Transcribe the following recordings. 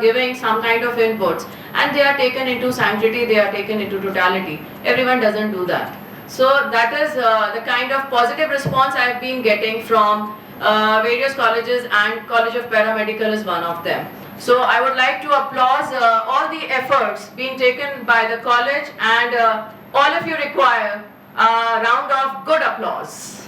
giving some kind of inputs and they are taken into sanctity, they are taken into totality. Everyone doesn't do that. So that is the kind of positive response I have been getting from various colleges, and College of Paramedical is one of them. So I would like to applaud all the efforts being taken by the college, and all of you require a round of good applause.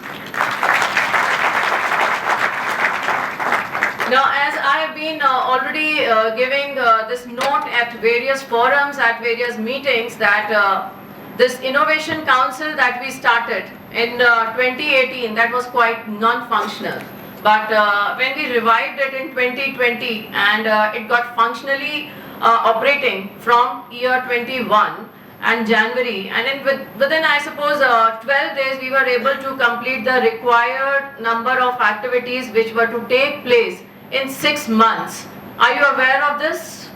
Now, as I have been already giving this note at various forums, at various meetings, that this Innovation Council that we started in 2018, that was quite non-functional. But when we revived it in 2020 and it got functionally operating from year 21 and January, and in within I suppose 12 days we were able to complete the required number of activities which were to take place in 6 months. Are you aware of this?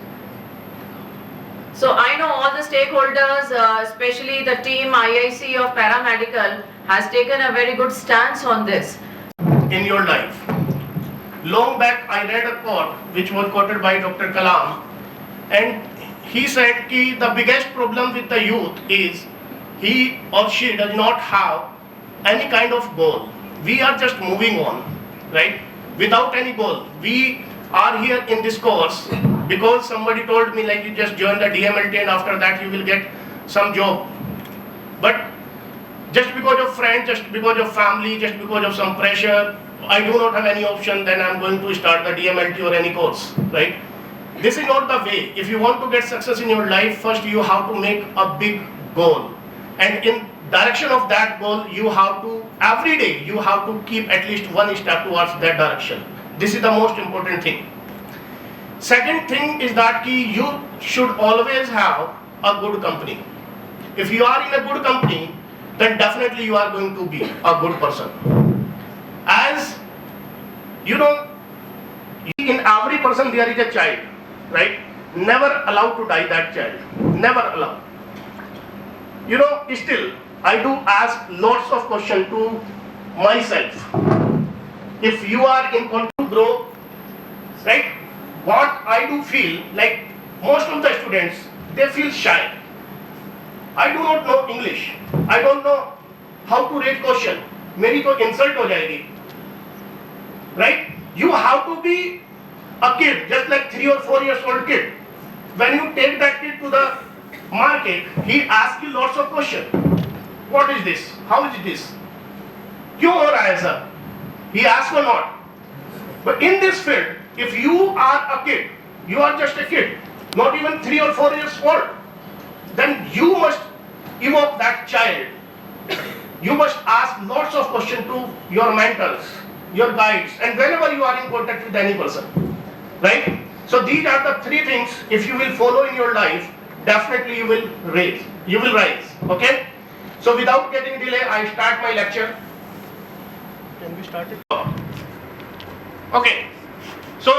So I know all the stakeholders, especially the team IIC of Paramedical, has taken a very good stance on this. In your life. Long back I read a quote which was quoted by Dr. Kalam, and he said that the biggest problem with the youth is he or she does not have any kind of goal. We are just moving on, right? Without any goal. We are here in this course because somebody told me, like, you just join the DMLT and after that you will get some job. But just because of friends, just because of family, just because of some pressure, I do not have any option, then I am going to start the DMLT or any course, right? This is not the way. If you want to get success in your life, first you have to make a big goal. And in direction of that goal, you have to, every day, you have to keep at least one step towards that direction. This is the most important thing. Second thing is that you should always have a good company. If you are in a good company, then definitely you are going to be a good person. As you know, in every person there is a child, right? Never allow to die that child. Never allow. You know, still, I do ask lots of questions to myself. If you are in control to grow, right? What I do feel, like most of the students, they feel shy. I do not know English. I don't know how to read question. मेरी तो insult हो जाएगी, right? You have to be a kid, just like 3 or 4 years old kid. When you take that kid to the market, he asks you lots of questions. What is this? How is this? क्यों हो रहा है ऐसा? He asks or not. But in this field, if you are a kid, you are just a kid, not even 3 or 4 years old, then you must evoke that child. You must ask lots of questions to your mentors, your guides, and whenever you are in contact with any person, right? So these are the 3 things. If you will follow in your life, definitely you will rise. You will rise. Okay? So without getting delay, I start my lecture. Can we start it? Okay. So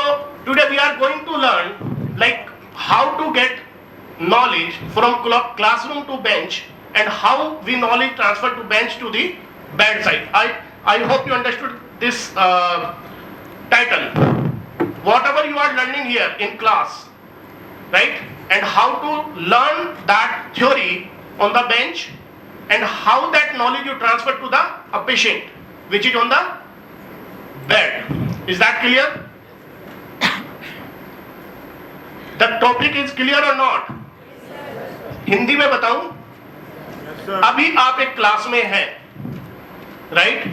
today we are going to learn like how to get knowledge from classroom to bench, and how we knowledge transfer to bench to the bedside. I hope you understood this title. Whatever you are learning here in class, right? And how to learn that theory on the bench, and how that knowledge you transfer to the patient, which is on the bed. Is that clear? The topic is clear or not? Hindi में बताऊं? अभी आप एक class में हैं, right?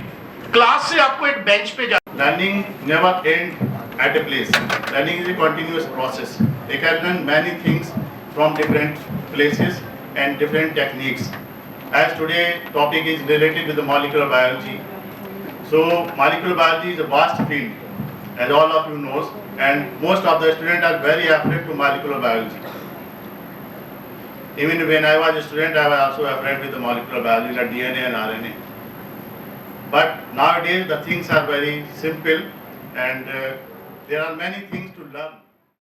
Class से आपको एक बेंच पे जा. Learning never ends at a place. Learning is a continuous process. They can learn many things from different places and different techniques. As today topic is related with the molecular biology. So molecular biology is a vast field, as all of you know, and most of the students are very afraid to molecular biology. Even when I was a student, I was also afraid with the molecular biology, like DNA and RNA. But nowadays the things are very simple, and there are many things to learn.